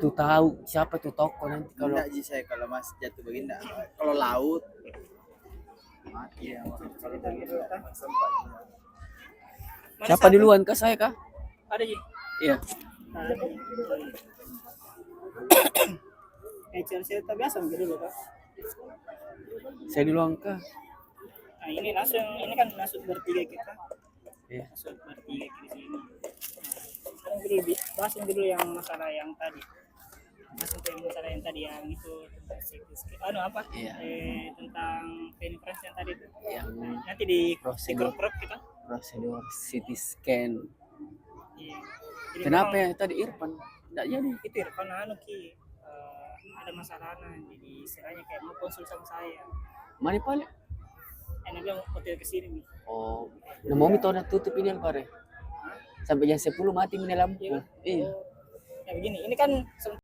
Tuh tahu siapa tuh toko nanti kalau Enggak sih saya kalau mas jatuh begini enggak. Kalau laut mati ya. Kalau begini enggak sempat. siapa duluan kah saya kah? Ada Ji. Iya. Cerita biasa mungkin dulu kan. Saya duluan kah? Nah ini langsung ini kan masuk bertiga kita. Iya. Masuk bertiga di sini. Sekarang dulu bahas dulu yang masalah yang tadi. Masuk ke masalah yang tadi yang itu tentang apa? Iya. Tentang penetrasi yang tadi itu. Yang Nanti di prosedur crop kita. prosedur CT scan. Iya. Jadi Kenapa memang ya tadi Irfan? Enggak jadi. itu Irfan ada masalah jadi istilahnya kayak mau konsul sama saya. Mana paling? Enak bilang hotel kesini nih. Oh, nah mau itu udah tutup ini Alpare. Sampai jam 10 mati ini lampu. Iya. Iya. Ya begini, ini kan